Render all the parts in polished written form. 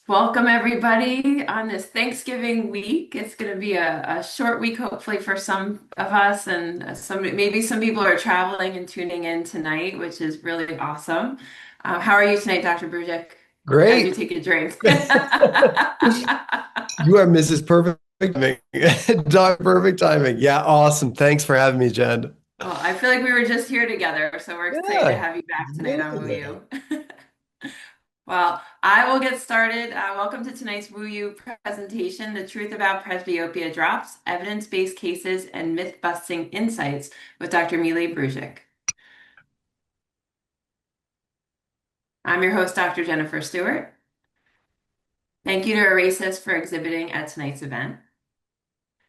Welcome everybody on this Thanksgiving week. It's going to be a short week, hopefully for some of us, and maybe some people are traveling and tuning in tonight, which is really awesome. How are you tonight, Dr. Burjik? As you Great. take a drink. You are Mrs. Perfect Timing. Doc, perfect timing. Yeah, awesome. Thanks for having me, Jen. Well, I feel like we were just here together, so we're excited to Yeah. have you back tonight on Woo Yeah. You. Well, I will get started. Welcome to tonight's Woo You presentation, The Truth About Presbyopia Drops, Evidence-Based Cases and Myth-Busting Insights with Dr. Mile Brujic. I'm your host, Dr. Jennifer Stewart. Thank you to Erasis for exhibiting at tonight's event.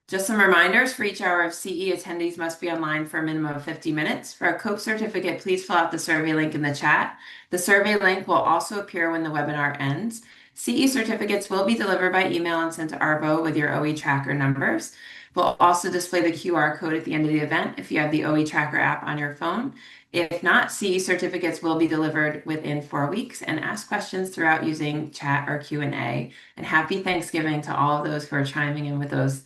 Just some reminders for each hour of CE, attendees must be online for a minimum of 50 minutes. For a COPE certificate, please fill out the survey link in the chat. The survey link will also appear when the webinar ends. CE certificates will be delivered by email and sent to Arvo with your OE tracker numbers. We'll also display the QR code at the end of the event if you have the OE tracker app on your phone. If not, CE certificates will be delivered within 4 weeks, and ask questions throughout using chat or Q&A. And happy Thanksgiving to all of those who are chiming in with those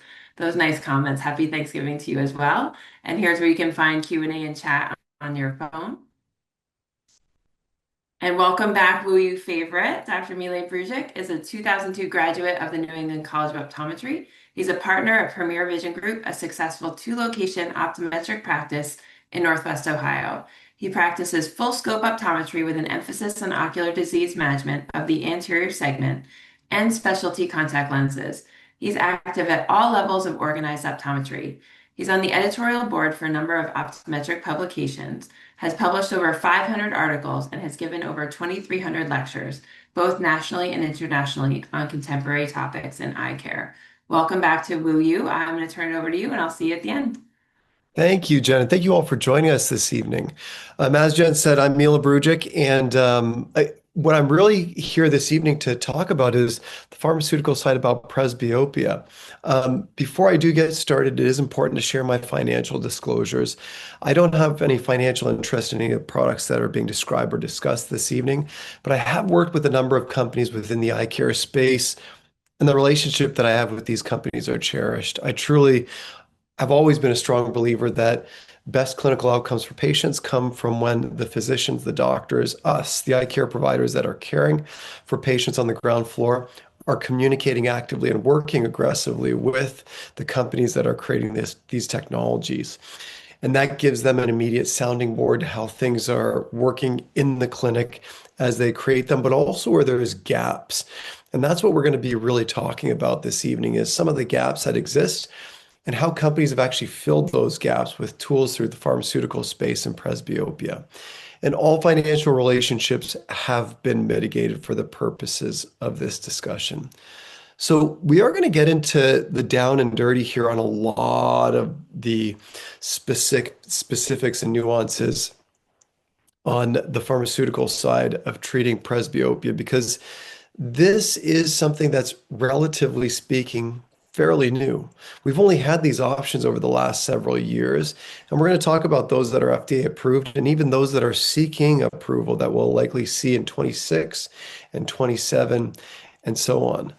nice comments. Happy Thanksgiving to you as well. And here's where you can find Q&A and chat on your phone. And welcome back, Woo You favorite. Dr. Mile Brujic is a 2002 graduate of the New England College of Optometry. He's a partner at Premier Vision Group, a successful two-location optometric practice in Northwest Ohio. He practices full-scope optometry with an emphasis on ocular disease management of the anterior segment and specialty contact lenses. He's active at all levels of organized optometry. He's on the editorial board for a number of optometric publications, has published over 500 articles, and has given over 2,300 lectures, both nationally and internationally, on contemporary topics in eye care. Welcome back to Woo You. I'm going to turn it over to you, and I'll see you at the end. Thank you, Jen. And thank you all for joining us this evening. As Jen said, I'm Mila Brujic, and what I'm really here this evening to talk about is the pharmaceutical side about presbyopia. Before I do get started, it is important to share my financial disclosures. I don't have any financial interest in any of the products that are being described or discussed this evening, but I have worked with a number of companies within the eye care space, and the relationship that I have with these companies are cherished. I've always been a strong believer that best clinical outcomes for patients come from when the physicians, the doctors, us, the eye care providers that are caring for patients on the ground floor, are communicating actively and working aggressively with the companies that are creating these technologies. And that gives them an immediate sounding board to how things are working in the clinic as they create them, but also where there's gaps. And that's what we're going to be really talking about this evening is some of the gaps that exist and how companies have actually filled those gaps with tools through the pharmaceutical space and presbyopia. And all financial relationships have been mitigated for the purposes of this discussion. So we are going to get into the down and dirty here on a lot of the specifics and nuances on the pharmaceutical side of treating presbyopia because this is something that's relatively speaking fairly new. We've only had these options over the last several years, and we're going to talk about those that are FDA approved and even those that are seeking approval that we'll likely see in 26 and 27 and so on.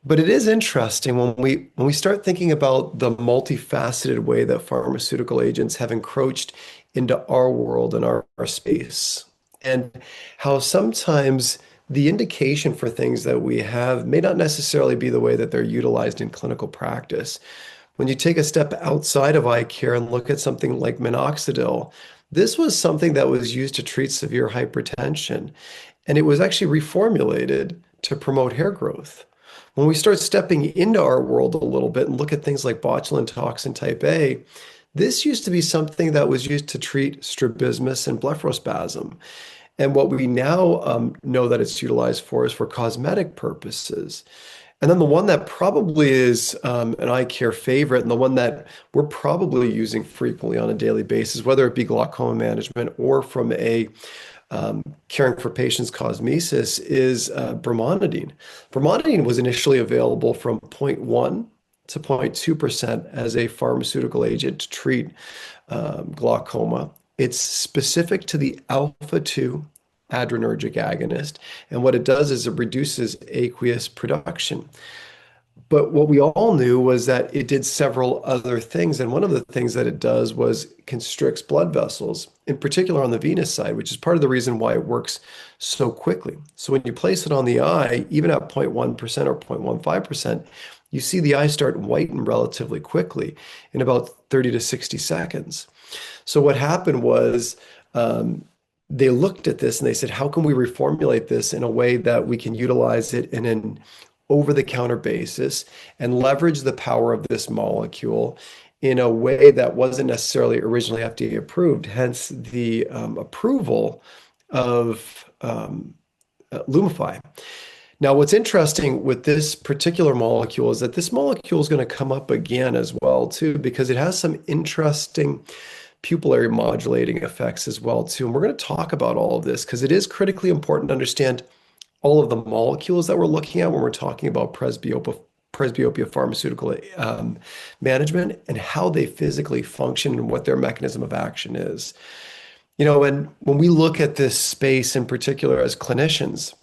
But it is interesting when we start thinking about the multifaceted way that pharmaceutical agents have encroached into our world and our space, and how sometimes the indication for things that we have may not necessarily be the way that they're utilized in clinical practice. When you take a step outside of eye care and look at something like minoxidil, this was something that was used to treat severe hypertension, and it was actually reformulated to promote hair growth. When we start stepping into our world a little bit and look at things like botulinum toxin type A, this used to be something that was used to treat strabismus and blepharospasm. And what we now know that it's utilized for is for cosmetic purposes. And then the one that probably is an eye care favorite and the one that we're probably using frequently on a daily basis, whether it be glaucoma management or from a caring for patients cosmesis, is brimonidine. Brimonidine was initially available from zero point 0.1 to 0.2% as a pharmaceutical agent to treat glaucoma. It's specific to the alpha 2 adrenergic agonist. And what it does is it reduces aqueous production. But what we all knew was that it did several other things. And one of the things that it does was constricts blood vessels, in particular on the venous side, which is part of the reason why it works so quickly. So when you place it on the eye, even at 0.1% or 0.15%, you see the eye start whiten relatively quickly in about 30 to 60 seconds. So what happened was they looked at this and they said, how can we reformulate this in a way that we can utilize it in an over-the-counter basis and leverage the power of this molecule in a way that wasn't necessarily originally FDA approved, hence the approval of Lumify. Now, what's interesting with this particular molecule is that this molecule is going to come up again as well, too, because it has some interesting pupillary modulating effects as well, too. And we're going to talk about all of this because it is critically important to understand all of the molecules that we're looking at when we're talking about presbyopia pharmaceutical management and how they physically function and what their mechanism of action is. And when we look at this space in particular as clinicians,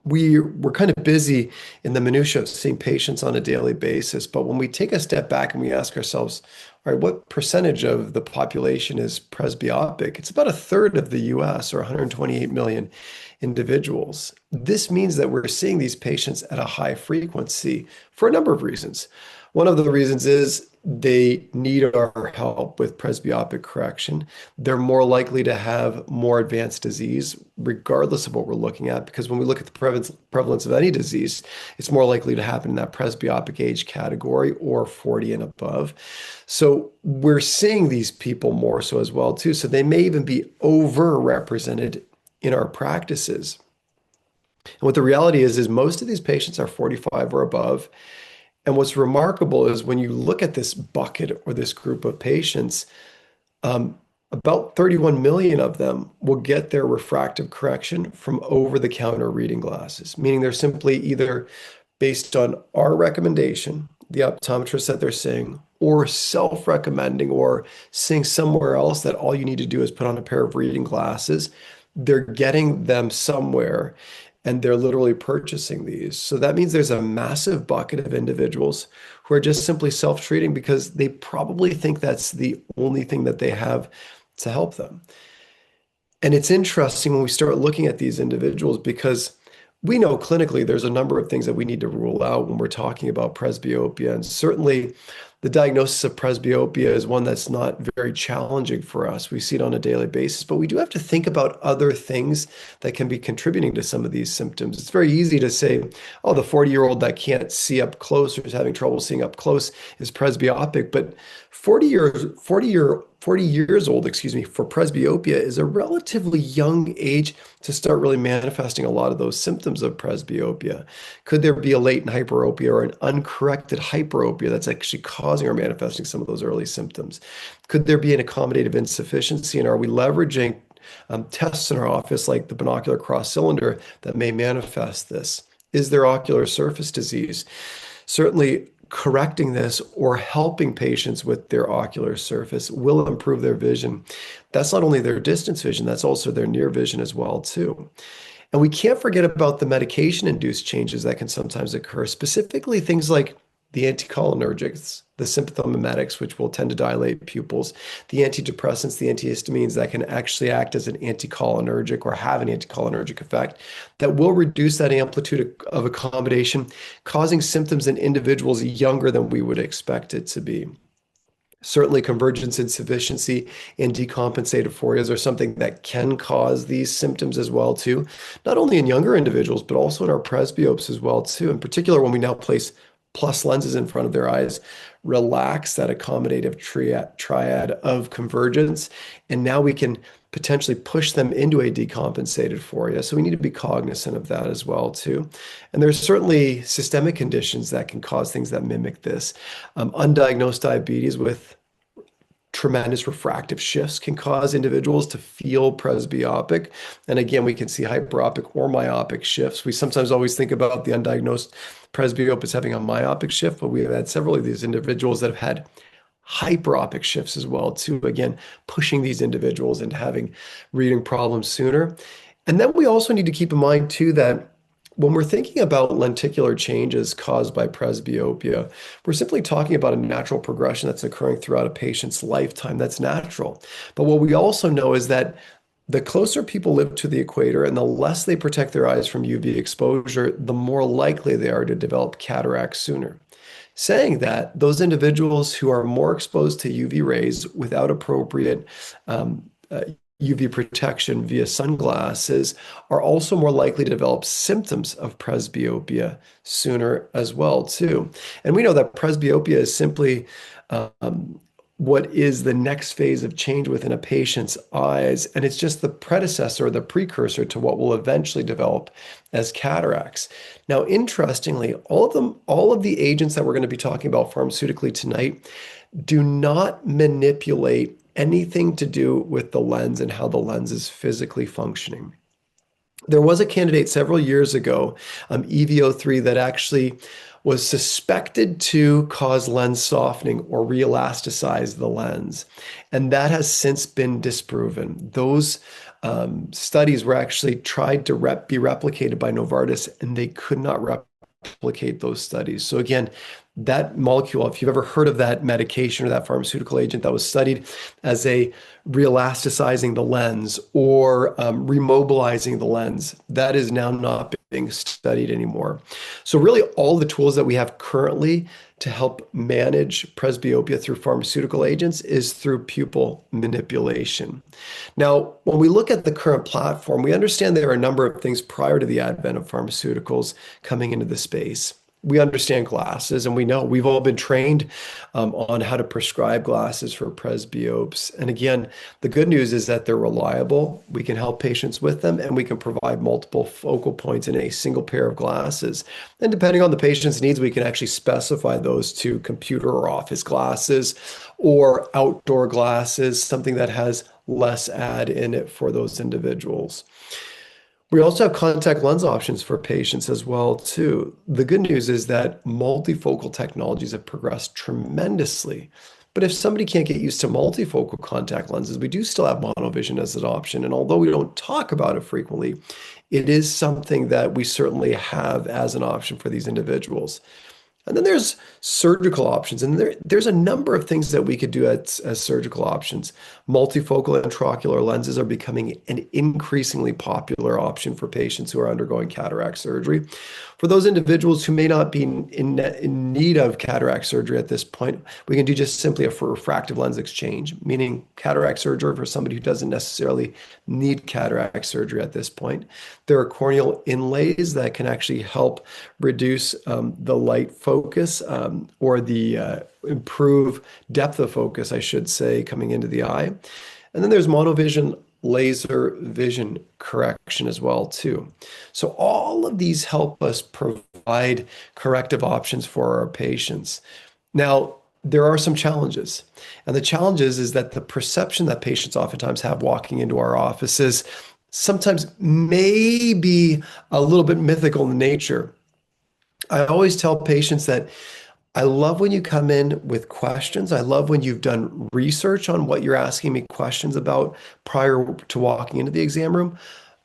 we're kind of busy in the minutia of seeing patients on a daily basis. But when we take a step back and we ask ourselves, all right, what percentage of the population is presbyopic? It's about a third of the US or 128 million individuals. This means that we're seeing these patients at a high frequency for a number of reasons. One of the reasons is they need our help with presbyopic correction. They're more likely to have more advanced disease, regardless of what we're looking at, because when we look at the prevalence of any disease, it's more likely to happen in that presbyopic age category or 40 and above. So we're seeing these people more so as well, too. So they may even be overrepresented in our practices. And what the reality is most of these patients are 45 or above. And what's remarkable is when you look at this bucket or this group of patients, about 31 million of them will get their refractive correction from over-the-counter reading glasses, meaning they're simply either based on our recommendation, the optometrist that they're seeing, or self-recommending or seeing somewhere else that all you need to do is put on a pair of reading glasses. They're getting them somewhere and they're literally purchasing these. So that means there's a massive bucket of individuals who are just simply self-treating because they probably think that's the only thing that they have to help them. And it's interesting when we start looking at these individuals because we know clinically there's a number of things that we need to rule out when we're talking about presbyopia. And certainly the diagnosis of presbyopia is one that's not very challenging for us. We see it on a daily basis, but we do have to think about other things that can be contributing to some of these symptoms. It's very easy to say, oh, the 40-year-old that can't see up close or is having trouble seeing up close is presbyopic, but 40 years old, for presbyopia is a relatively young age to start really manifesting a lot of those symptoms of presbyopia. Could there be a latent hyperopia or an uncorrected hyperopia that's actually causing or manifesting some of those early symptoms? Could there be an accommodative insufficiency, and are we leveraging tests in our office like the binocular cross cylinder that may manifest this? Is there ocular surface disease? Certainly, correcting this or helping patients with their ocular surface will improve their vision. That's not only their distance vision, that's also their near vision as well, too. And we can't forget about the medication-induced changes that can sometimes occur, specifically things like the anticholinergics, the sympathomimetics, which will tend to dilate pupils, the antidepressants, the antihistamines that can actually act as an anticholinergic or have an anticholinergic effect that will reduce that amplitude of accommodation, causing symptoms in individuals younger than we would expect it to be. Certainly, convergence insufficiency and decompensated phorias are something that can cause these symptoms as well, too, not only in younger individuals, but also in our presbyopes as well, too. In particular, when we now place plus lenses in front of their eyes, relax that accommodative triad of convergence, and now we can potentially push them into a decompensated phoria. So we need to be cognizant of that as well, too. And there's certainly systemic conditions that can cause things that mimic this. Undiagnosed diabetes with tremendous refractive shifts can cause individuals to feel presbyopic. And again, we can see hyperopic or myopic shifts. We sometimes always think about the undiagnosed presbyope as having a myopic shift, but we have had several of these individuals that have had hyperopic shifts as well, too. Again, pushing these individuals into having reading problems sooner. And then we also need to keep in mind too that when we're thinking about lenticular changes caused by presbyopia, we're simply talking about a natural progression that's occurring throughout a patient's lifetime. That's natural. But what we also know is that the closer people live to the equator and the less they protect their eyes from UV exposure, the more likely they are to develop cataracts sooner. Saying that, those individuals who are more exposed to UV rays without appropriate UV protection via sunglasses are also more likely to develop symptoms of presbyopia sooner as well, too. And we know that presbyopia is simply what is the next phase of change within a patient's eyes, and it's just the predecessor or the precursor to what will eventually develop as cataracts. Now, interestingly, all of the agents that we're going to be talking about pharmaceutically tonight do not manipulate anything to do with the lens and how the lens is physically functioning. There was a candidate several years ago, EVO3, that actually was suspected to cause lens softening or reelasticize the lens. And that has since been disproven. Those studies were actually tried to be replicated by Novartis, and they could not replicate those studies. So again, that molecule, if you've ever heard of that medication or that pharmaceutical agent that was studied as a reelasticizing the lens or remobilizing the lens, that is now not being studied anymore. So really all the tools that we have currently to help manage presbyopia through pharmaceutical agents is through pupil manipulation. Now, when we look at the current platform, we understand there are a number of things prior to the advent of pharmaceuticals coming into the space. We understand glasses, and we know we've all been trained on how to prescribe glasses for presbyopes. And again, the good news is that they're reliable. We can help patients with them, and we can provide multiple focal points in a single pair of glasses. And depending on the patient's needs, we can actually specify those to computer or office glasses or outdoor glasses, something that has less add in it for those individuals. We also have contact lens options for patients as well, too. The good news is that multifocal technologies have progressed tremendously. But if somebody can't get used to multifocal contact lenses, we do still have monovision as an option. And although we don't talk about it frequently, it is something that we certainly have as an option for these individuals. And then there's surgical options, and there's a number of things that we could do as surgical options. Multifocal intraocular lenses are becoming an increasingly popular option for patients who are undergoing cataract surgery. For those individuals who may not be in need of cataract surgery at this point, we can do just simply a refractive lens exchange, meaning cataract surgery for somebody who doesn't necessarily need cataract surgery at this point. There are corneal inlays that can actually help reduce the light focus or the improve depth of focus, I should say, coming into the eye. And then there's monovision laser vision correction as well too. So all of these help us provide corrective options for our patients. Now, there are some challenges. And the challenges is that the perception that patients oftentimes have walking into our offices sometimes may be a little bit mythical in nature. I always tell patients that I love when you come in with questions. I love when you've done research on what you're asking me questions about prior to walking into the exam room.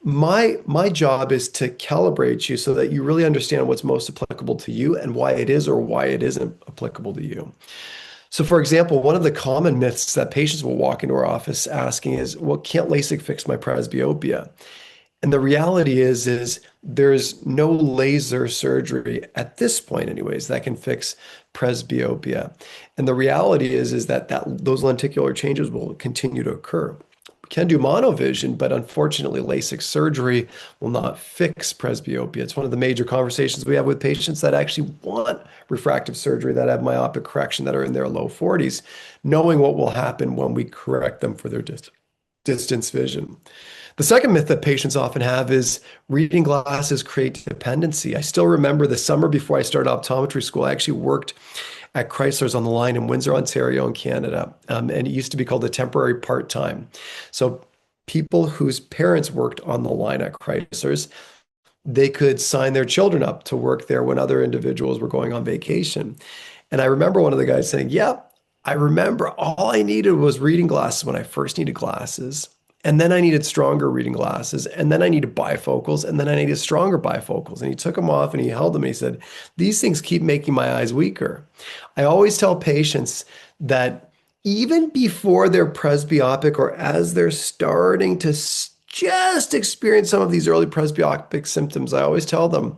My job is to calibrate you so that you really understand what's most applicable to you and why it is or why it isn't applicable to you. So, for example, one of the common myths that patients will walk into our office asking is, well, can't LASIK fix my presbyopia? And the reality is there's no laser surgery at this point, anyways, that can fix presbyopia. And the reality is that those lenticular changes will continue to occur. We can do monovision, but unfortunately, LASIK surgery will not fix presbyopia. It's one of the major conversations we have with patients that actually want refractive surgery, that have myopic correction, that are in their low 40s, knowing what will happen when we correct them for their distance vision. The second myth that patients often have is reading glasses create dependency. I still remember the summer before I started optometry school, I actually worked at Chrysler's on the line in Windsor, Ontario, in Canada. And it used to be called a temporary part-time. So people whose parents worked on the line at Chrysler's, they could sign their children up to work there when other individuals were going on vacation. And I remember one of the guys saying, yeah, I remember all I needed was reading glasses when I first needed glasses. And then I needed stronger reading glasses. And then I needed bifocals. And then I needed stronger bifocals. And he took them off and he held them and he said, these things keep making my eyes weaker. I always tell patients that even before they're presbyopic or as they're starting to just experience some of these early presbyopic symptoms, I always tell them,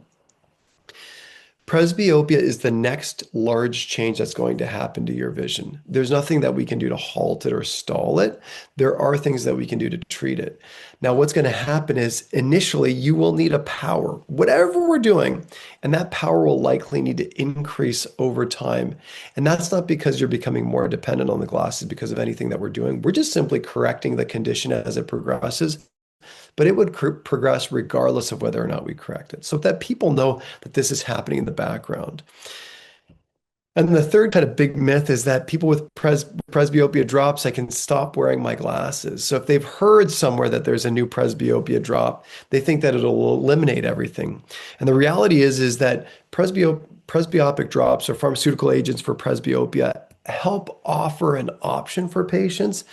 presbyopia is the next large change that's going to happen to your vision. There's nothing that we can do to halt it or stall it. There are things that we can do to treat it. Now, what's going to happen is initially you will need a power, whatever we're doing, and that power will likely need to increase over time. And that's not because you're becoming more dependent on the glasses because of anything that we're doing. We're just simply correcting the condition as it progresses, but it would progress regardless of whether or not we correct it. So that people know that this is happening in the background. And the third kind of big myth is that people with presbyopia drops, I can stop wearing my glasses. So if they've heard somewhere that there's a new presbyopia drop, they think that it'll eliminate everything. And the reality is that presbyopic drops or pharmaceutical agents for presbyopia help offer an option for patients,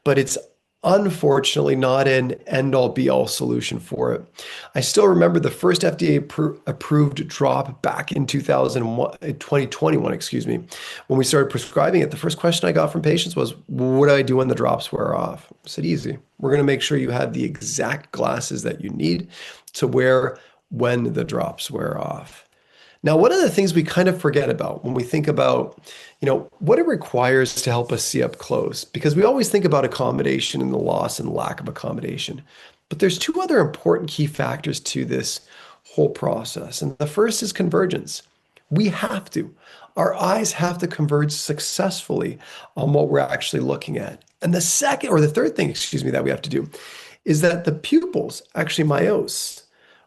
but it's unfortunately not an end all be all solution for it. I still remember the first FDA approved drop back in 2001, 2021, excuse me, when we started prescribing it. The first question I got from patients was, what do I do when the drops wear off? I said, easy. We're going to make sure you have the exact glasses that you need to wear when the drops wear off. Now, one of the things we kind of forget about when we think about, what it requires to help us see up close, because we always think about accommodation and the loss and lack of accommodation. But there's two other important key factors to this whole process. And the first is convergence. We have to. Our eyes have to converge successfully on what we're actually looking at. And the second, or the third thing, excuse me, that we have to do is that the pupils actually myose.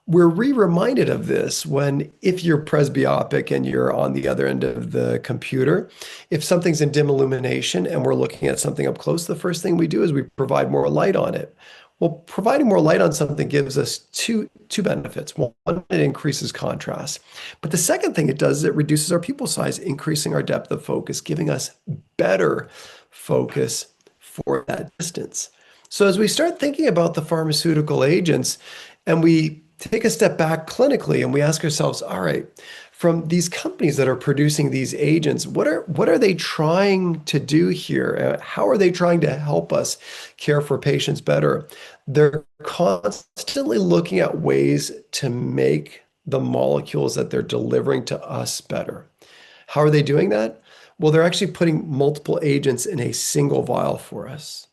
We're reminded of this when, if you're presbyopic and you're on the other end of the computer, if something's in dim illumination and we're looking at something up close, the first thing we do is we provide more light on it. Well, providing more light on something gives us two benefits. One, it increases contrast. But the second thing it does is it reduces our pupil size, increasing our depth of focus, giving us better focus for that distance. So as we start thinking about the pharmaceutical agents and we take a step back clinically and we ask ourselves, all right, from these companies that are producing these agents, what are they trying to do here? How are they trying to help us care for patients better? They're constantly looking at ways to make the molecules that they're delivering to us better. How are they doing that? Well, they're actually putting multiple agents in a single vial for us.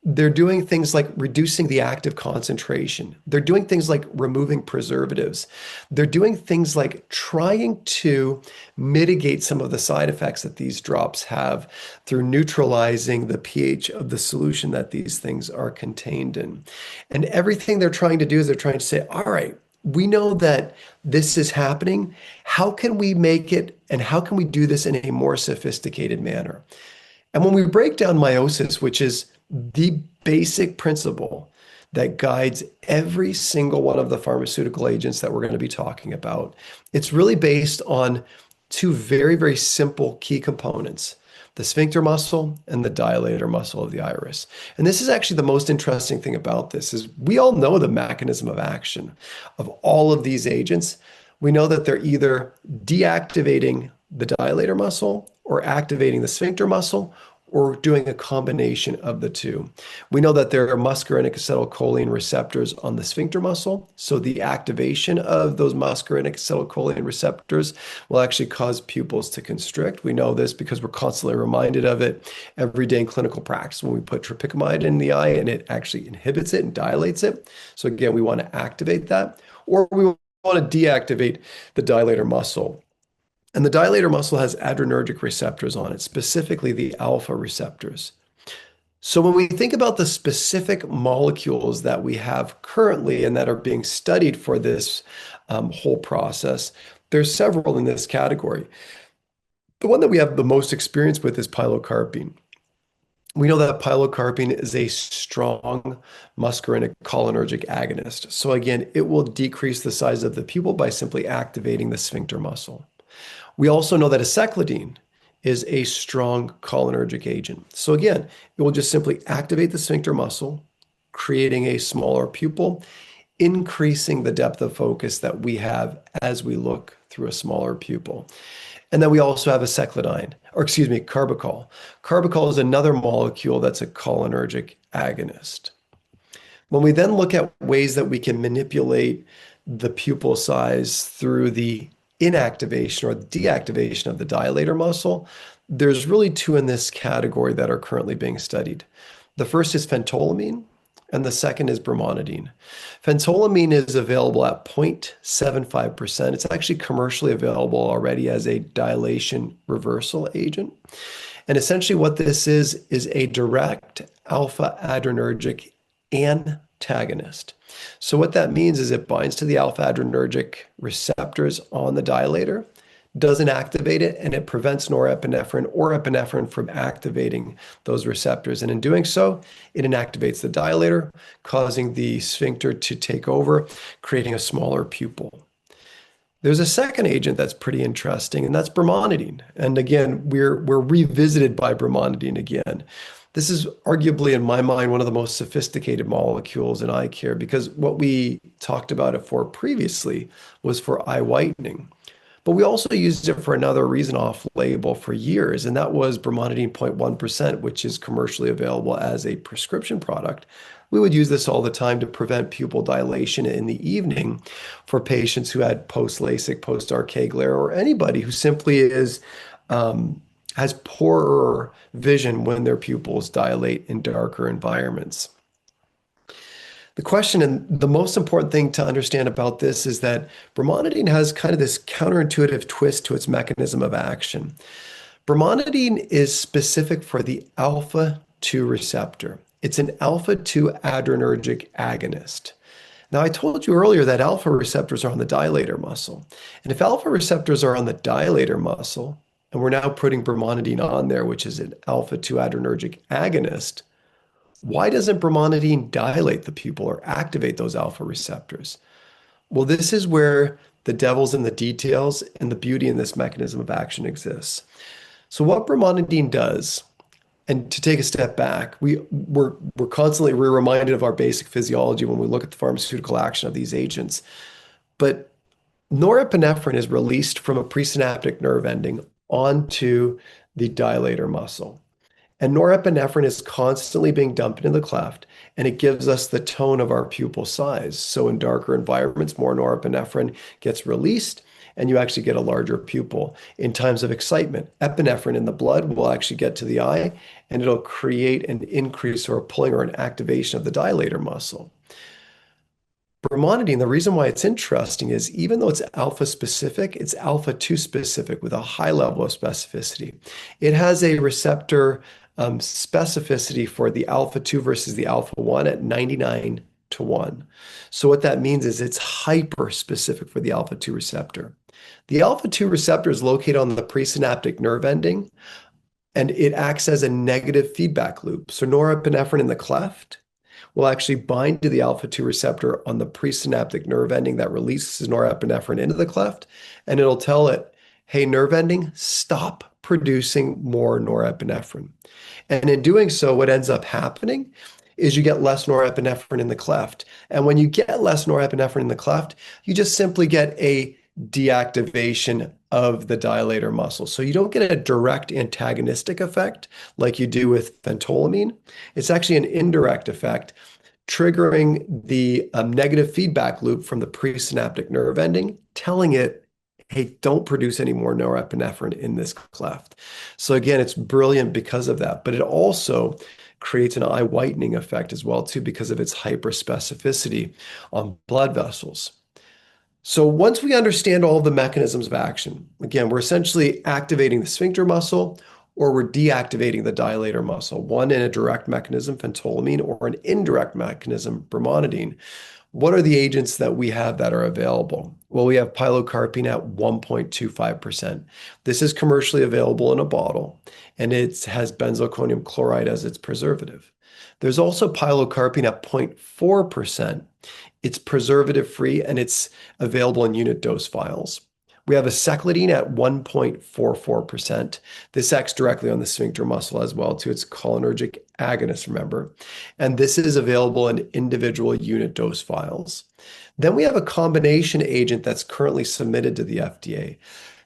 They're doing things like reducing the active concentration. They're doing things like removing preservatives. They're doing things like trying to mitigate some of the side effects that these drops have through neutralizing the pH of the solution that these things are contained in. And everything they're trying to do is they're trying to say, all right, we know that this is happening. How can we make it and how can we do this in a more sophisticated manner? And when we break down meiosis, which is the basic principle that guides every single one of the pharmaceutical agents that we're going to be talking about, it's really based on two very, very simple key components, the sphincter muscle and the dilator muscle of the iris. And this is actually the most interesting thing about this is we all know the mechanism of action of all of these agents. We know that they're either deactivating the dilator muscle or activating the sphincter muscle or doing a combination of the two. We know that there are muscarinic acetylcholine receptors on the sphincter muscle. So the activation of those muscarinic acetylcholine receptors will actually cause pupils to constrict. We know this because we're constantly reminded of it every day in clinical practice when we put tropicamide in the eye and it actually inhibits it and dilates it. So again, we want to activate that, or we want to deactivate the dilator muscle. And the dilator muscle has adrenergic receptors on it, specifically the alpha receptors. So when we think about the specific molecules that we have currently and that are being studied for this whole process, there's several in this category. The one that we have the most experience with is pilocarpine. We know that pilocarpine is a strong muscarinic cholinergic agonist. So again, it will decrease the size of the pupil by simply activating the sphincter muscle. We also know that aceclidine is a strong cholinergic agent. So again, it will just simply activate the sphincter muscle, creating a smaller pupil, increasing the depth of focus that we have as we look through a smaller pupil. And then we also have aceclidine, or excuse me, carbachol. Carbachol is another molecule that's a cholinergic agonist. When we then look at ways that we can manipulate the pupil size through the inactivation or deactivation of the dilator muscle, there's really two in this category that are currently being studied. The first is phentolamine, and the second is brimonidine. Phentolamine is available at 0.75%. It's actually commercially available already as a dilation reversal agent. And essentially, what this is a direct alpha adrenergic antagonist. So, what that means is it binds to the alpha adrenergic receptors on the dilator, doesn't activate it, and it prevents norepinephrine or epinephrine from activating those receptors. And in doing so, it inactivates the dilator, causing the sphincter to take over, creating a smaller pupil. There's a second agent that's pretty interesting, and that's brimonidine. And again, we're revisited by brimonidine again. This is arguably, in my mind, one of the most sophisticated molecules in eye care because what we talked about it for previously was for eye whitening. But we also used it for another reason off label for years, and that was brimonidine 0.1%, which is commercially available as a prescription product. We would use this all the time to prevent pupil dilation in the evening for patients who had post-LASIK, post-archaic glare, or anybody who simply has poorer vision when their pupils dilate in darker environments. The question and the most important thing to understand about this is that brimonidine has kind of this counterintuitive twist to its mechanism of action. Brimonidine is specific for the alpha 2 receptor. It's an alpha 2 adrenergic agonist. Now, I told you earlier that alpha receptors are on the dilator muscle. And if alpha receptors are on the dilator muscle, and we're now putting brimonidine on there, which is an alpha 2 adrenergic agonist, why doesn't brimonidine dilate the pupil or activate those alpha receptors? Well, this is where the devil's in the details and the beauty in this mechanism of action exists. So what brimonidine does, and to take a step back, we're constantly reminded of our basic physiology when we look at the pharmaceutical action of these agents. But norepinephrine is released from a presynaptic nerve ending onto the dilator muscle. And norepinephrine is constantly being dumped into the cleft, and it gives us the tone of our pupil size. So in darker environments, more norepinephrine gets released, and you actually get a larger pupil. In times of excitement, epinephrine in the blood will actually get to the eye, and it'll create an increase or a pulling or an activation of the dilator muscle. Brimonidine, the reason why it's interesting is even though it's alpha specific, it's alpha 2 specific with a high level of specificity. It has a receptor specificity for the alpha 2 versus the alpha 1 at 99 to 1. So what that means is it's hyper specific for the alpha 2 receptor. The alpha 2 receptor is located on the presynaptic nerve ending, and it acts as a negative feedback loop. So norepinephrine in the cleft will actually bind to the alpha 2 receptor on the presynaptic nerve ending that releases norepinephrine into the cleft, and it'll tell it, hey, nerve ending, stop producing more norepinephrine. And in doing so, what ends up happening is you get less norepinephrine in the cleft. And when you get less norepinephrine in the cleft, you just simply get a deactivation of the dilator muscle. So you don't get a direct antagonistic effect like you do with phentolamine. It's actually an indirect effect, triggering the negative feedback loop from the presynaptic nerve ending, telling it, hey, don't produce any more norepinephrine in this cleft. So again, it's brilliant because of that, but it also creates an eye whitening effect as well too because of its hyperspecificity on blood vessels. So once we understand all of the mechanisms of action, again, we're essentially activating the sphincter muscle or we're deactivating the dilator muscle, one in a direct mechanism, phentolamine, or an indirect mechanism, brimonidine. What are the agents that we have that are available? Well, we have pilocarpine at 1.25%. This is commercially available in a bottle, and it has benzalkonium chloride as its preservative. There's also pilocarpine at 0.4%. It's preservative-free, and it's available in unit dose vials. We have aceclidine at 1.44%. This acts directly on the sphincter muscle as well, too. It's a cholinergic agonist, remember. And this is available in individual unit dose vials. Then we have a combination agent that's currently submitted to the FDA,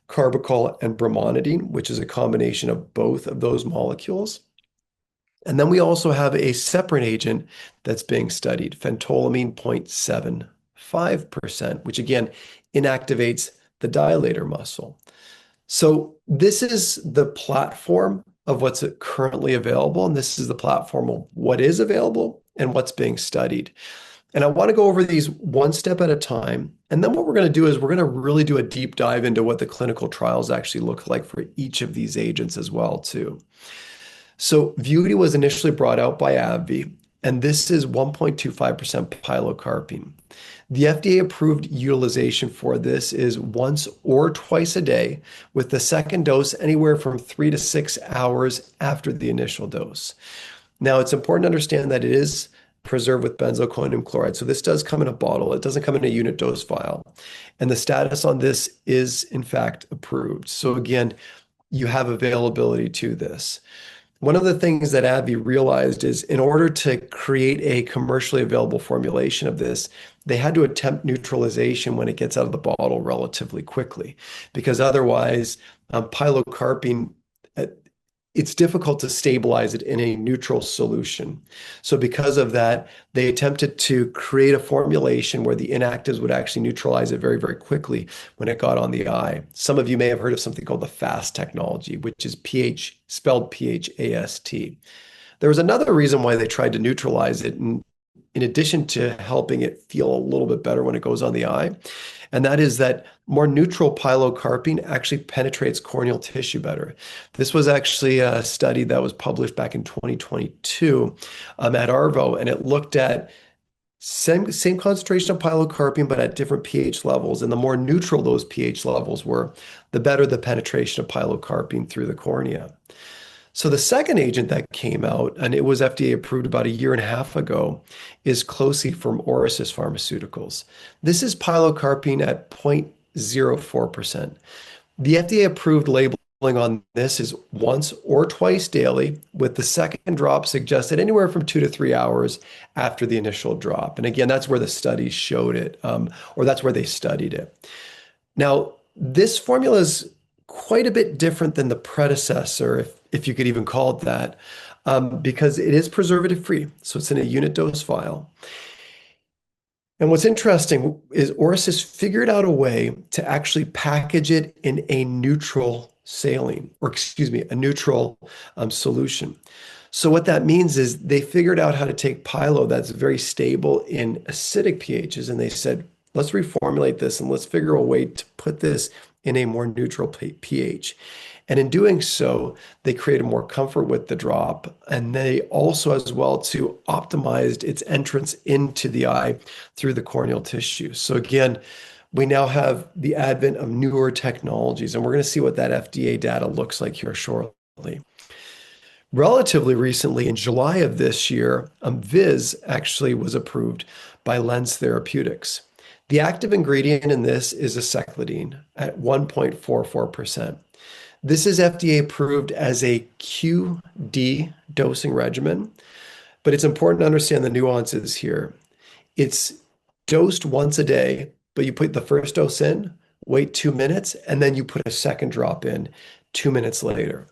carbachol and brimonidine, which is a combination of both of those molecules. And then we also have a separate agent that's being studied, phentolamine 0.75%, which again inactivates the dilator muscle. So this is the platform of what's currently available, and this is the platform of what is available and what's being studied. And I want to go over these one step at a time. And then what we're going to do is we're going to really do a deep dive into what the clinical trials actually look like for each of these agents as well, too. So Vuity was initially brought out by AbbVie, and this is 1.25% pilocarpine. The FDA approved utilization for this is once or twice a day, with the second dose anywhere from 3 to 6 hours after the initial dose. Now, it's important to understand that it is preserved with benzalkonium chloride. So this does come in a bottle. It doesn't come in a unit dose vial. And the status on this is, in fact, approved. So again, you have availability to this. One of the things that AbbVie realized is in order to create a commercially available formulation of this, they had to attempt neutralization when it gets out of the bottle relatively quickly, because otherwise, pilocarpine, uh, it's difficult to stabilize it in a neutral solution. So because of that, they attempted to create a formulation where the inactives would actually neutralize it very, very quickly when it got on the eye. Some of you may have heard of something called the FAST technology, which is pH, spelled PHAST. There was another reason why they tried to neutralize it, and in addition to helping it feel a little bit better when it goes on the eye, and that is that more neutral pilocarpine actually penetrates corneal tissue better. This was actually a study that was published back in 2022 at ARVO, and it looked at same concentration of pilocarpine, but at different pH levels. And the more neutral those pH levels were, the better the penetration of pilocarpine through the cornea. So the second agent that came out, and it was FDA approved about a year and a half ago, is Closey from Orasys Pharmaceuticals. This is pilocarpine at 0.04%. The FDA approved labeling on this is once or twice daily, with the second drop suggested anywhere from 2 to 3 hours after the initial drop. And again, that's where the studies showed it, or that's where they studied it. Now, this formula is quite a bit different than the predecessor, if you could even call it that, because it is preservative free. So it's in a unit dose vial. And what's interesting is Orasys figured out a way to actually package it in a neutral saline, or excuse me, a neutral solution. So what that means is they figured out how to take Pilo that's very stable in acidic pHs, and they said, let's reformulate this and let's figure a way to put this in a more neutral pH. And in doing so, they created more comfort with the drop. And they also, as well, too, optimized its entrance into the eye through the corneal tissue. So again, we now have the advent of newer technologies, and we're going to see what that FDA data looks like here shortly. Relatively recently, in July of this year, Viz actually was approved by Lens Therapeutics. The active ingredient in this is aceclidine at 1.44%. This is FDA approved as a QD dosing regimen, but it's important to understand the nuances here. It's dosed once a day, but you put the first dose in, wait 2 minutes, and then you put a second drop in 2 minutes later.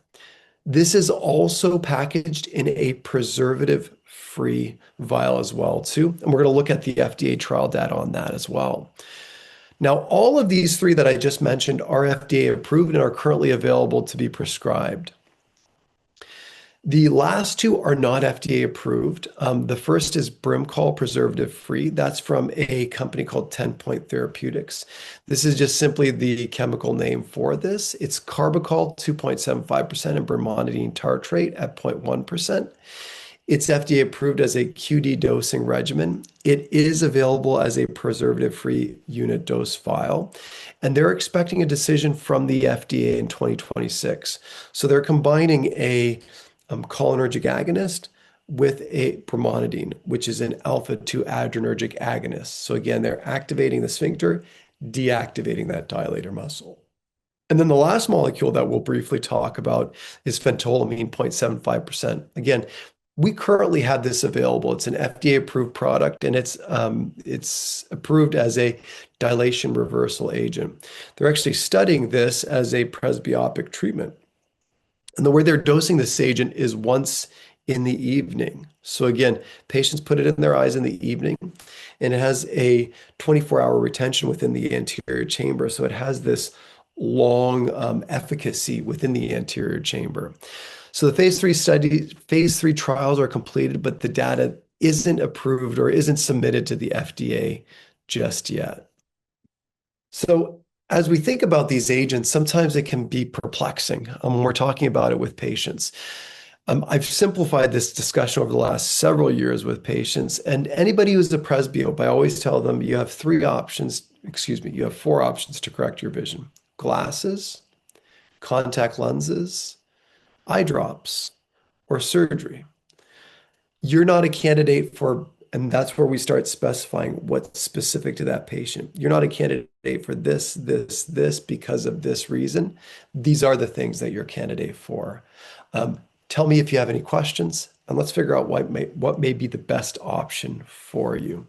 This is also packaged in a preservative-free vial as well, too. And we're going to look at the FDA trial data on that as well. Now, all of these three that I just mentioned are FDA approved and are currently available to be prescribed. The last two are not FDA approved. The first is Brimcol preservative free. That's from a company called 10 Point Therapeutics. This is just simply the chemical name for this. It's carbachol 2.75% and brimonidine tartrate at 0.1%. It's FDA approved as a QD dosing regimen. It is available as a preservative-free unit dose vial, and they're expecting a decision from the FDA in 2026. So they're combining a cholinergic agonist with a brimonidine, which is an alpha-2 adrenergic agonist. So again, they're activating the sphincter, deactivating that dilator muscle. And then the last molecule that we'll briefly talk about is phentolamine 0.75%. Again, we currently have this available. It's an FDA approved product and it's approved as a dilation reversal agent. They're actually studying this as a presbyopic treatment. And the way they're dosing this agent is once in the evening. So again, patients put it in their eyes in the evening, and it has a 24-hour retention within the anterior chamber. So it has this long efficacy within the anterior chamber. So the phase three trials are completed, but the data isn't approved or isn't submitted to the FDA just yet. So as we think about these agents, sometimes it can be perplexing when we're talking about it with patients. I've simplified this discussion over the last several years with patients, and anybody who's a presbyope, I always tell them you have you have four options to correct your vision: glasses, contact lenses, eye drops, or surgery. You're not a candidate for, and that's where we start specifying what's specific to that patient. You're not a candidate for this because of this reason. These are the things that you're a candidate for. Um, Tell me if you have any questions, and let's figure out what may be the best option for you.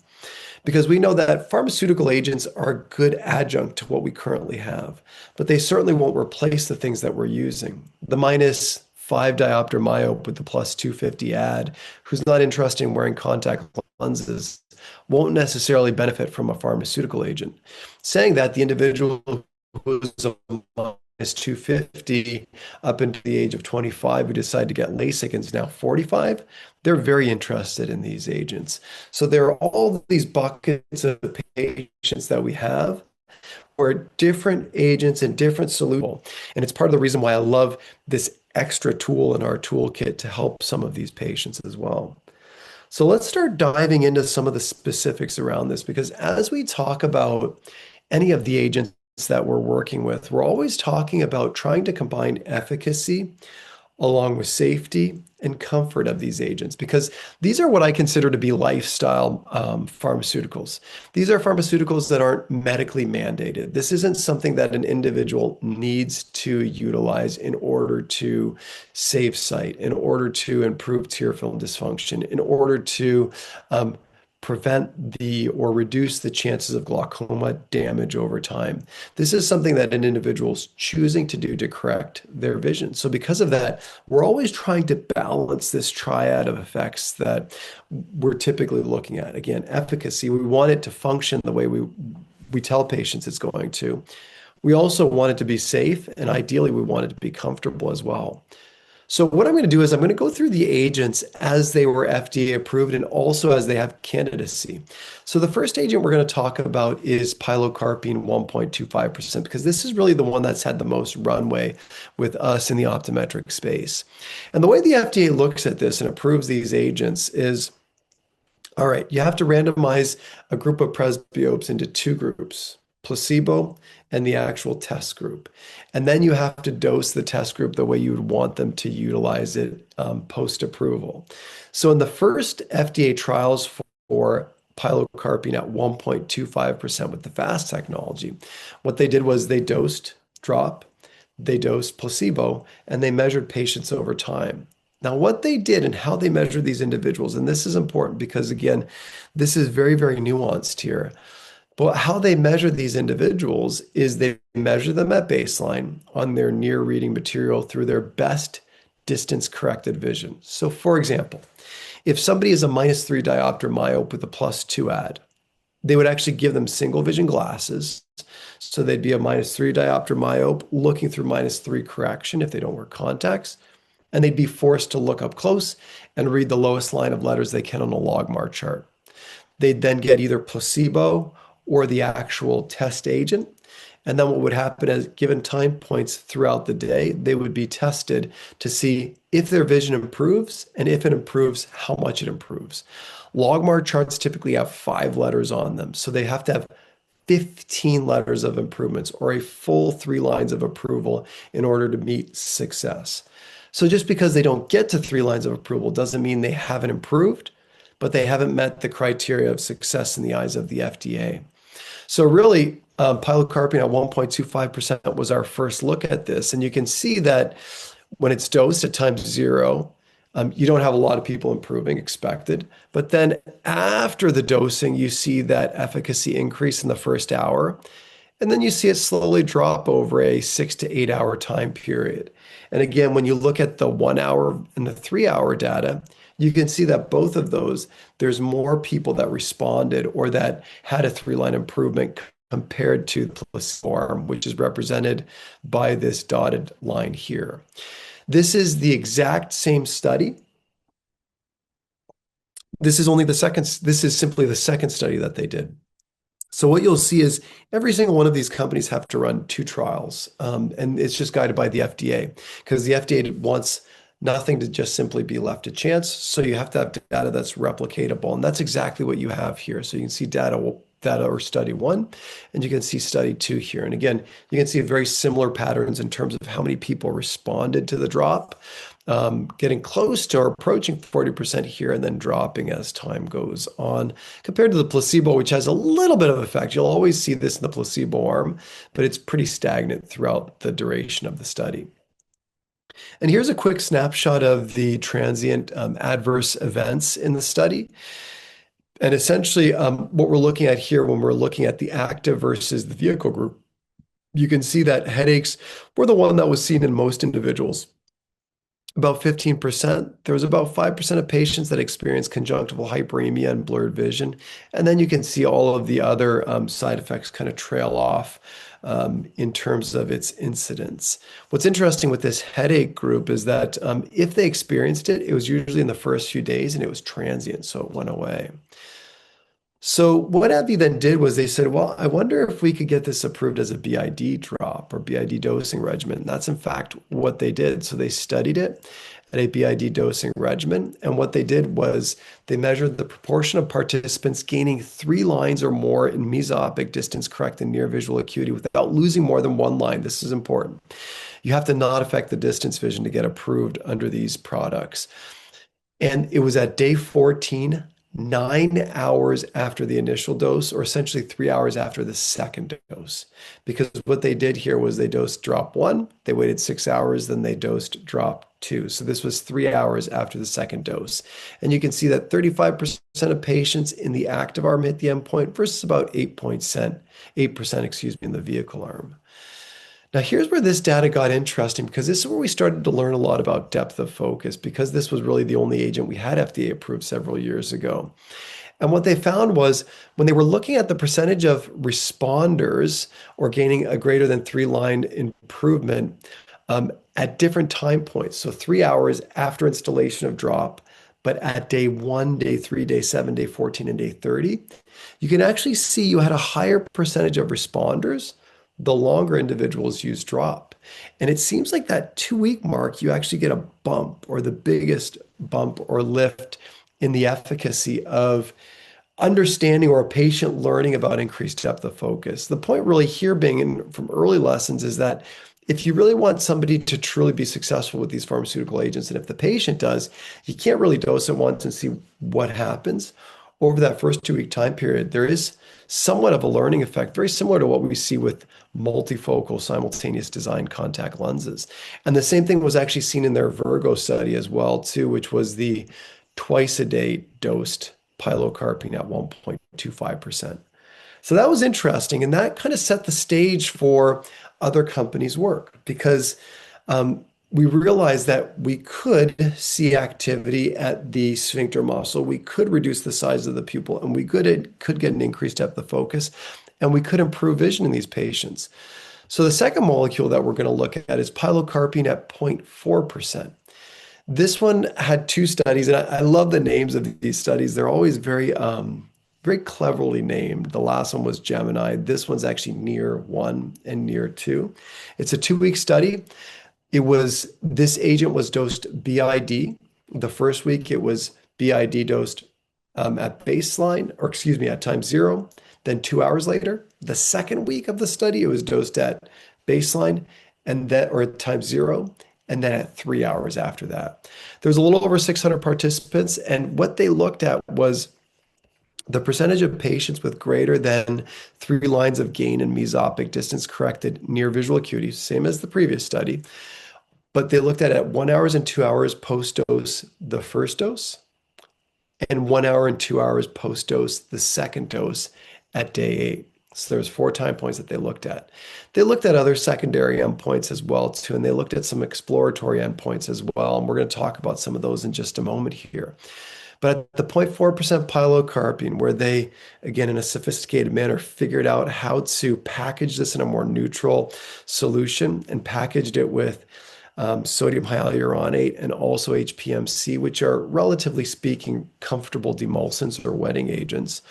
Because we know that pharmaceutical agents are a good adjunct to what we currently have, but they certainly won't replace the things that we're using. The -5 diopter myope with the +250 ad, who's not interested in wearing contact lenses, won't necessarily benefit from a pharmaceutical agent. Saying that, the individual who's a -250 up into the age of 25 who decide to get LASIK and is now 45, they're very interested in these agents. So there are all these buckets of patients that we have where different agents and different solutions. And it's part of the reason why I love this extra tool in our toolkit to help some of these patients as well. So let's start diving into some of the specifics around this, because as we talk about any of the agents that we're working with, we're always talking about trying to combine efficacy along with safety and comfort of these agents, because these are what I consider to be lifestyle pharmaceuticals. These are pharmaceuticals that aren't medically mandated. This isn't something that an individual needs to utilize in order to save sight, in order to improve tear film dysfunction, in order to prevent the or reduce the chances of glaucoma damage over time. This is something that an individual is choosing to do to correct their vision. So because of that, we're always trying to balance this triad of effects that we're typically looking at. Again, efficacy, we want it to function the way we tell patients it's going to. We also want it to be safe, and ideally we want it to be comfortable as well. So what I'm going to do is I'm going to go through the agents as they were FDA approved and also as they have candidacy. So the first agent we're going to talk about is pilocarpine 1.25%, because this is really the one that's had the most runway with us in the optometric space. And the way the FDA looks at this and approves these agents is, all right, you have to randomize a group of presbyopes into two groups: placebo and the actual test group. And then you have to dose the test group the way you would want them to utilize it post-approval. So in the first FDA trials for pilocarpine at 1.25% with the FAST technology, what they did was they dosed drop, they dosed placebo, and they measured patients over time. Now, what they did and how they measured these individuals, and this is important because, again, this is very, very nuanced here. But how they measure these individuals is they measure them at baseline on their near reading material through their best distance corrected vision. So, for example, if somebody is a -3 diopter myope with a +2 ad, they would actually give them single vision glasses. So they'd be a -3 diopter myope looking through -3 correction if they don't wear contacts. And they'd be forced to look up close and read the lowest line of letters they can on a logmar chart. They'd then get either placebo or the actual test agent. And then what would happen at given time points throughout the day, they would be tested to see if their vision improves, and if it improves, how much it improves. Logmar charts typically have 5 letters on them. So they have to have 15 letters of improvements or a full 3 lines of approval in order to meet success. So just because they don't get to 3 lines of approval doesn't mean they haven't improved, but they haven't met the criteria of success in the eyes of the FDA. So really, Pilocarpine at 1.25% was our first look at this. And you can see that when it's dosed at time zero, you don't have a lot of people improving expected. But then after the dosing, you see that efficacy increase in the first hour. And then you see it slowly drop over a 6 to 8 hour time period. And again, when you look at the 1 hour and the 3 hour data, you can see that both of those, there's more people that responded or that had a three-line improvement compared to the placebo arm, which is represented by this dotted line here. This is the exact same study. This is simply the second study that they did. So what you'll see is every single one of these companies have to run two trials, and it's just guided by the FDA because the FDA wants nothing to just simply be left to chance. So you have to have data that's replicatable, and that's exactly what you have here. So you can see data or study one, and you can see study two here. And again, you can see very similar patterns in terms of how many people responded to the drop, getting close to or approaching 40% here and then dropping as time goes on compared to the placebo, which has a little bit of effect. You'll always see this in the placebo arm, but it's pretty stagnant throughout the duration of the study. And here's a quick snapshot of the transient adverse events in the study. And essentially, what we're looking at here when we're looking at the active versus the vehicle group, you can see that headaches were the one that was seen in most individuals. About 15%. There was about 5% of patients that experienced conjunctival hyperemia and blurred vision. And then you can see all of the other side effects kind of trail off in terms of its incidence. What's interesting with this headache group is that if they experienced it, it was usually in the first few days and it was transient, so it went away. So what AbbVie then did was they said, well, I wonder if we could get this approved as a BID drop or BID dosing regimen. And that's in fact what they did. So they studied it at a BID dosing regimen. And what they did was they measured the proportion of participants gaining 3 lines or more in mesopic distance correct and near visual acuity without losing more than 1 line. This is important. You have to not affect the distance vision to get approved under these products. And it was at day 14, 9 hours after the initial dose, or essentially 3 hours after the second dose. Because what they did here was they dosed drop one, they waited 6 hours, then they dosed drop two. So this was 3 hours after the second dose. And you can see that 35% of patients in the active arm hit the endpoint versus about 8%, excuse me, in the vehicle arm. Now, here's where this data got interesting because this is where we started to learn a lot about depth of focus because this was really the only agent we had FDA approved several years ago. And what they found was when they were looking at the percentage of responders or gaining a greater than 3 line improvement at different time points, so 3 hours after installation of drop, but at day one, day three, day seven, day 14, and day 30, you can actually see you had a higher percentage of responders the longer individuals use drop. And it seems like that 2 week mark, you actually get a bump or the biggest bump or lift in the efficacy of understanding or a patient learning about increased depth of focus. The point really here being from early lessons is that if you really want somebody to truly be successful with these pharmaceutical agents, and if the patient does, you can't really dose it once and see what happens. Over that first 2 week time period, there is somewhat of a learning effect, very similar to what we see with multifocal simultaneous design contact lenses. And the same thing was actually seen in their Virgo study as well, too, which was the twice a day dosed pilocarpine at 1.25%. So that was interesting. And that kind of set the stage for other companies' work because we realized that we could see activity at the sphincter muscle. We could reduce the size of the pupil and we could get an increased depth of focus and we could improve vision in these patients. So the second molecule that we're going to look at is pilocarpine at 0.4%. This one had two studies, and I love the names of these studies. They're always very cleverly named. The last one was Gemini. This one's actually near one and near two. It's a 2 week study. This agent was dosed BID. The first week it was BID dosed at baseline, or excuse me, at time zero. Then 2 hours later, the second week of the study, it was dosed at baseline or at time zero, and then at 3 hours after that. There was a little over 600 participants, and what they looked at was The percentage of patients with greater than 3 lines of gain in mesopic distance corrected near visual acuity, same as the previous study, but they looked at 1 hours and 2 hours post-dose the first dose, and 1 hour and 2 hours post-dose the second dose at day 8. So there's 4 time points that they looked at. They looked at other secondary endpoints as well too, and they looked at some exploratory endpoints as well. And we're going to talk about some of those in just a moment here. But at the 0.4% pilocarpine, where they, again, in a sophisticated manner, figured out how to package this in a more neutral solution and packaged it with sodium hyaluronate and also HPMC, which are, relatively speaking, comfortable demulcents or wetting agents.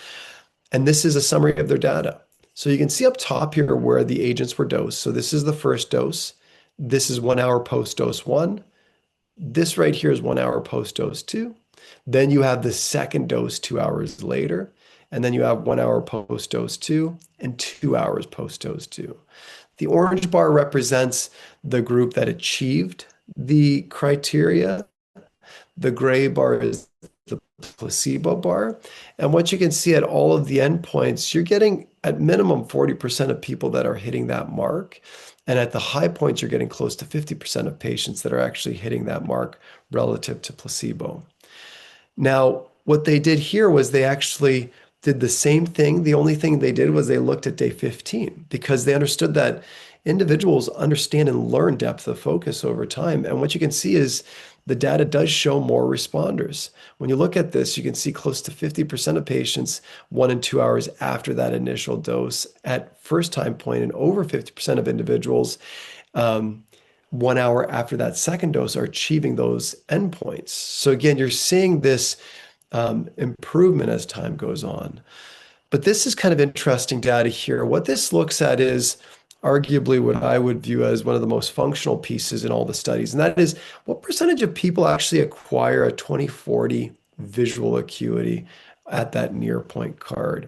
And this is a summary of their data. So you can see up top here where the agents were dosed. So this is the first dose. This is 1 hour post-dose 1. This right here is 1 hour post-dose 2. Then you have the second dose 2 hours later. And then you have 1 hour post-dose 2 and 2 hours post-dose 2. The orange bar represents the group that achieved the criteria. The gray bar is the placebo bar. And what you can see at all of the endpoints, you're getting at minimum 40% of people that are hitting that mark. And at the high points, you're getting close to 50% of patients that are actually hitting that mark relative to placebo. Now, what they did here was they actually did the same thing. The only thing they did was they looked at day 15 because they understood that individuals understand and learn depth of focus over time. And what you can see is the data does show more responders. When you look at this, you can see close to 50% of patients 1 and 2 hours after that initial dose at first time point, and over 50% of individuals 1 hour after that second dose are achieving those endpoints. So again, you're seeing this improvement as time goes on. But this is kind of interesting data here. What this looks at is arguably what I would view as one of the most functional pieces in all the studies, and that is what percentage of people actually acquire a 20/40 visual acuity at that near point card.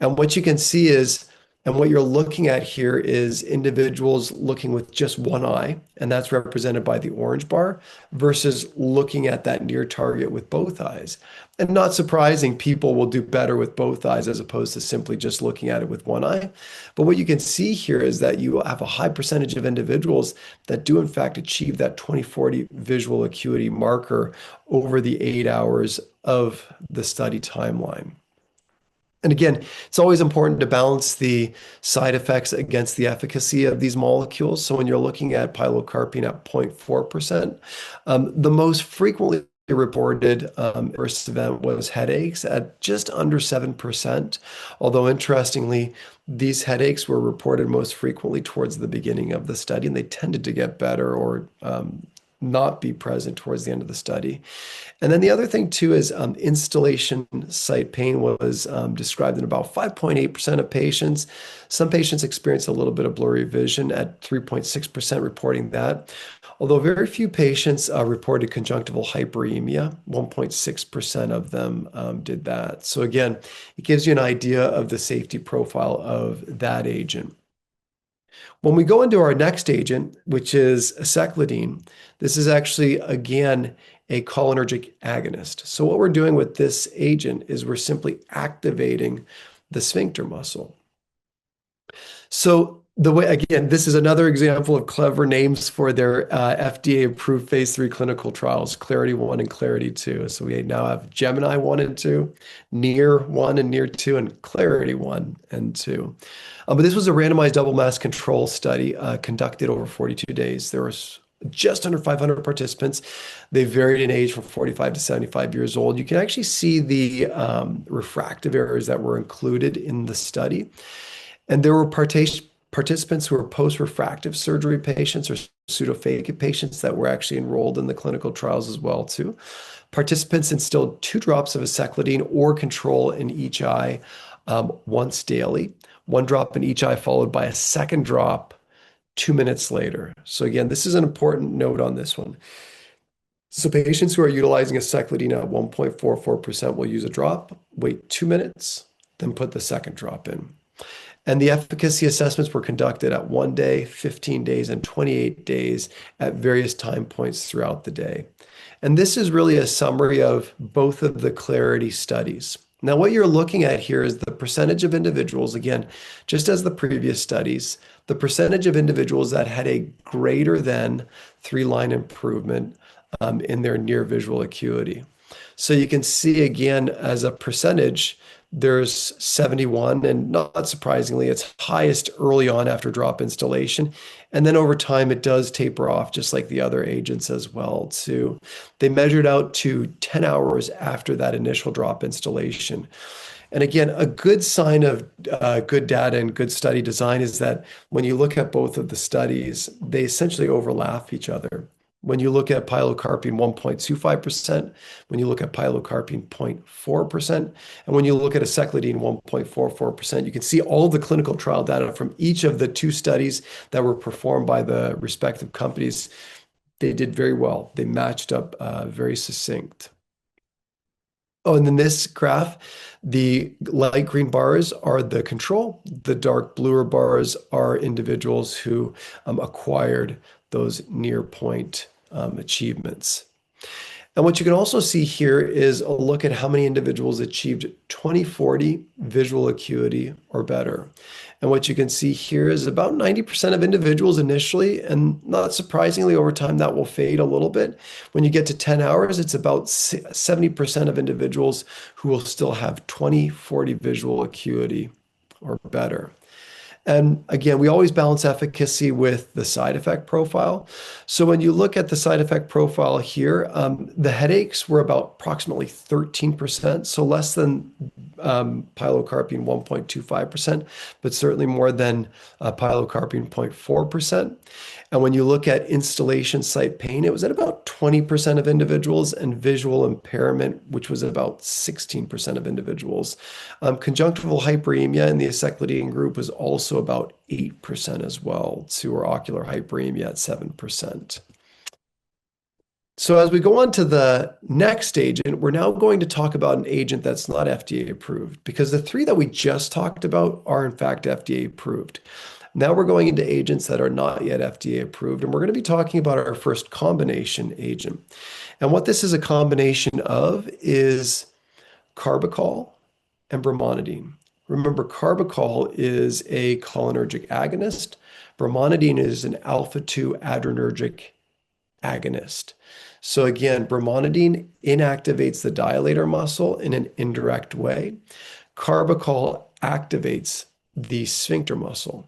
And what you can see is, and what you're looking at here is individuals looking with just one eye, and that's represented by the orange bar, versus looking at that near target with both eyes. And not surprising, people will do better with both eyes as opposed to simply just looking at it with one eye. But what you can see here is that you have a high percentage of individuals that do in fact achieve that 20/40 visual acuity marker over the 8 hours of the study timeline. And again, it's always important to balance the side effects against the efficacy of these molecules. So when you're looking at pilocarpine at 0.4%, the most frequently reported adverse event was headaches at just under 7%. Although interestingly, these headaches were reported most frequently towards the beginning of the study, and they tended to get better or not be present towards the end of the study. And then the other thing too is installation site pain was described in about 5.8% of patients. Some patients experience a little bit of blurry vision at 3.6% reporting that. Although very few patients reported conjunctival hyperemia, 1.6% of them did that. So again, it gives you an idea of the safety profile of that agent. When we go into our next agent, which is aceclidine, this is actually, again, a cholinergic agonist. So what we're doing with this agent is we're simply activating the sphincter muscle. So the way, again, this is another example of clever names for their FDA-approved phase 3 clinical trials, Clarity 1 and Clarity 2. So we now have Gemini 1 and 2, Near 1 and Near 2, and Clarity 1 and 2. But this was a randomized double-masked control study conducted over 42 days. There was just under 500 participants. They varied in age from 45 to 75 years old. You can actually see the refractive errors that were included in the study. And there were participants who were post-refractive surgery patients or pseudophakic patients that were actually enrolled in the clinical trials as well too. Participants instilled 2 drops of aceclidine or control in each eye once daily. 1 drop in each eye followed by a second drop 2 minutes later. So again, this is an important note on this one. So patients who are utilizing aceclidine at 1.44% will use a drop, wait 2 minutes, then put the second drop in. And the efficacy assessments were conducted at 1 day, 15 days, and 28 days at various time points throughout the day. And this is really a summary of both of the Clarity studies. Now, what you're looking at here is the percentage of individuals, again, just as the previous studies, the percentage of individuals that had a greater than three-line improvement in their near visual acuity. So you can see again, as a percentage, there's 71, and not surprisingly, it's highest early on after drop installation. And then over time, it does taper off, just like the other agents as well, too. They measured out to 10 hours after that initial drop installation. And again, a good sign of good data and good study design is that when you look at both of the studies, they essentially overlap each other. When you look at pilocarpine 1.25%, when you look at pilocarpine 0.4%, and when you look at aceclidine 1.44%, you can see all the clinical trial data from each of the two studies that were performed by the respective companies. They did very well. They matched up very succinct. Oh, and then this graph, the light green bars are the control. The dark bluer bars are individuals who acquired those near point achievements. And what you can also see here is a look at how many individuals achieved 20/40 visual acuity or better. And what you can see here is about 90% of individuals initially, and not surprisingly, over time that will fade a little bit. When you get to 10 hours, it's about 70% of individuals who will still have 20/40 visual acuity or better. And again, we always balance efficacy with the side effect profile. So when you look at the side effect profile here, the headaches were about approximately 13%, so less than pilocarpine 1.25%, but certainly more than pilocarpine 0.4%. And when you look at installation site pain, it was at about 20% of individuals, and visual impairment, which was about 16% of individuals. Conjunctival hyperemia in the aceclidine group was also about 8% as well, or ocular hyperemia at 7%. So as we go on to the next agent, we're now going to talk about an agent that's not FDA approved, because the three that we just talked about are in fact FDA approved. Now we're going into agents that are not yet FDA approved, and we're going to be talking about our first combination agent. And what this is a combination of is carbachol and brimonidine. Remember, carbachol is a cholinergic agonist. Brimonidine is an alpha-2 adrenergic agonist. So again, brimonidine inactivates the dilator muscle in an indirect way. Carbachol activates the sphincter muscle.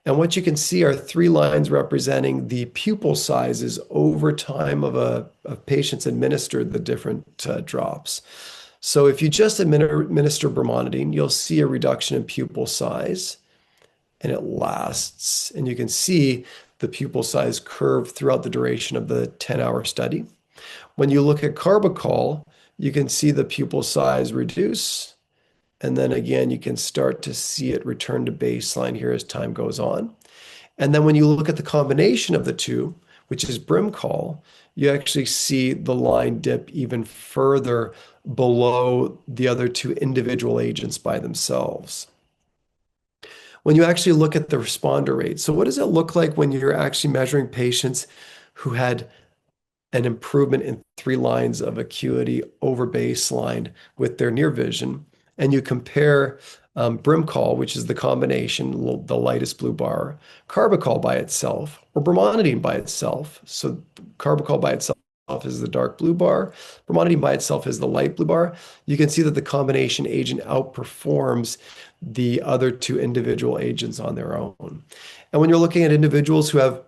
And what you can see are three lines representing the pupil sizes over time of patients administered the different drops. So if you just administer brimonidine, you'll see a reduction in pupil size, and it lasts. And you can see the pupil size curve throughout the duration of the 10-hour study. When you look at carbachol, you can see the pupil size reduce. And then again, you can start to see it return to baseline here as time goes on. And then when you look at the combination of the two, which is Brimcol, you actually see the line dip even further below the other two individual agents by themselves. When you actually look at the responder rate, so what does it look like when you're actually measuring patients who had an improvement in 3 lines of acuity over baseline with their near vision, and you compare Brimcol, which is the combination, the lightest blue bar, carbachol by itself, or brimonidine by itself. So carbachol by itself is the dark blue bar, brimonidine by itself is the light blue bar. You can see that the combination agent outperforms the other two individual agents on their own. And when you're looking at individuals who have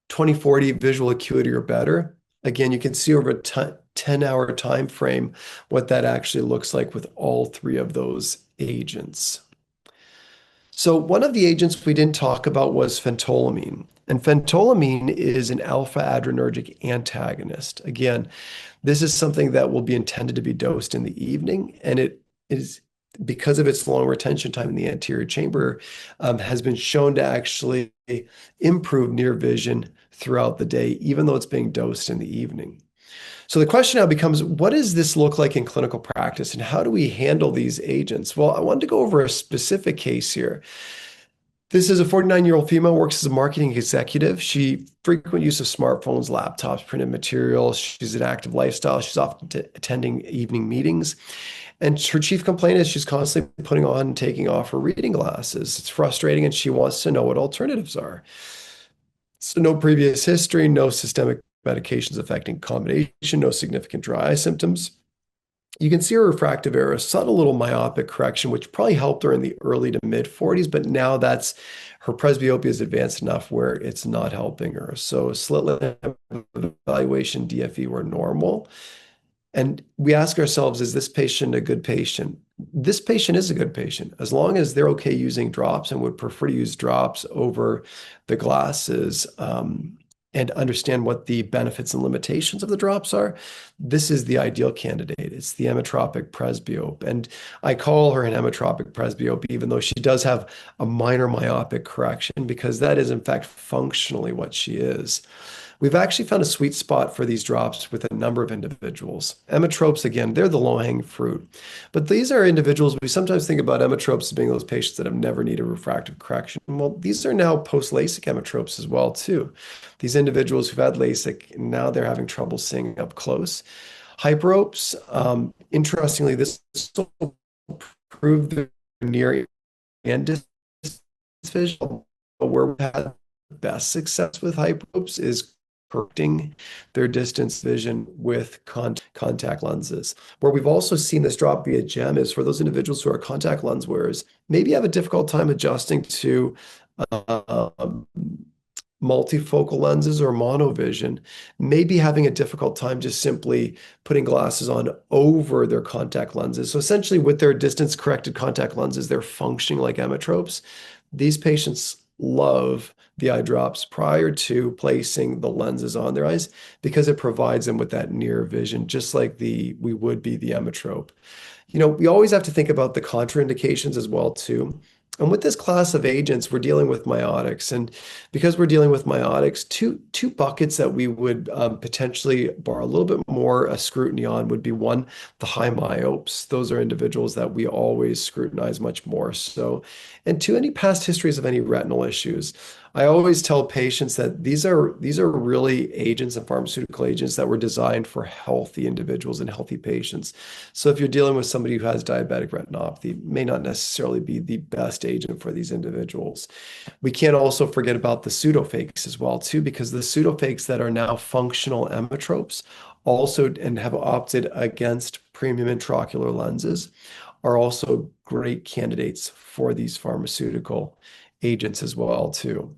20/40 visual acuity or better, again, you can see over a 10-hour time frame what that actually looks like with all three of those agents. So one of the agents we didn't talk about was phentolamine. And phentolamine is an alpha adrenergic antagonist. Again, this is something that will be intended to be dosed in the evening, and it is, because of its long retention time in the anterior chamber, has been shown to actually improve near vision throughout the day, even though it's being dosed in the evening. So the question now becomes, what does this look like in clinical practice, and how do we handle these agents? Well, I wanted to go over a specific case here. This is a 49-year-old female, works as a marketing executive. She frequent use of smartphones, laptops, printed materials. She's an active lifestyle. She's often attending evening meetings. And her chief complaint is she's constantly putting on and taking off her reading glasses. It's frustrating, and she wants to know what alternatives are. So, no previous history, no systemic medications affecting combination, no significant dry eye symptoms. You can see her refractive error, a subtle little myopic correction, which probably helped her in the early to mid 40s, but now that's her presbyopia is advanced enough where it's not helping her. So, slit lamp evaluation, DFE were normal. And we ask ourselves, is this patient a good patient? This patient is a good patient as long as they're okay using drops and would prefer to use drops over the glasses, and understand what the benefits and limitations of the drops are. This is the ideal candidate. It's the emetropic presbyope. And I call her an emetropic presbyope, even though she does have a minor myopic correction, because that is, in fact, functionally what she is. We've actually found a sweet spot for these drops with a number of individuals. Emmetropes, again, they're the low-hanging fruit. But these are individuals, we sometimes think about emmetropes as being those patients that have never needed refractive correction. Well, these are now post-LASIK emmetropes as well, too. These individuals who've had LASIK, now they're having trouble seeing up close. Hyperopes, interestingly, this will prove their near and distance vision. Where we've had best success with hyperopes is correcting their distance vision with contact lenses. Where we've also seen this drop via GEM is for those individuals who are contact lens wearers, maybe have a difficult time adjusting to um, multifocal lenses or monovision, maybe having a difficult time just simply putting glasses on over their contact lenses. So essentially, with their distance corrected contact lenses, they're functioning like emmetropes. These patients love the eye drops prior to placing the lenses on their eyes because it provides them with that near vision, just like we would be the emmetrope. We always have to think about the contraindications as well too. And with this class of agents, we're dealing with miotics. And because we're dealing with miotics, two buckets that we would potentially bar a little bit more scrutiny on would be one, the high myopes. Those are individuals that we always scrutinize much more so. And two, any past histories of any retinal issues. I always tell patients that these are really agents and pharmaceutical agents that were designed for healthy individuals and healthy patients. So if you're dealing with somebody who has diabetic retinopathy, it may not necessarily be the best agent for these individuals. We can't also forget about the pseudofakes as well, too, because the pseudofakes that are now functional emmetropes also and have opted against premium intraocular lenses are also great candidates for these pharmaceutical agents as well, too.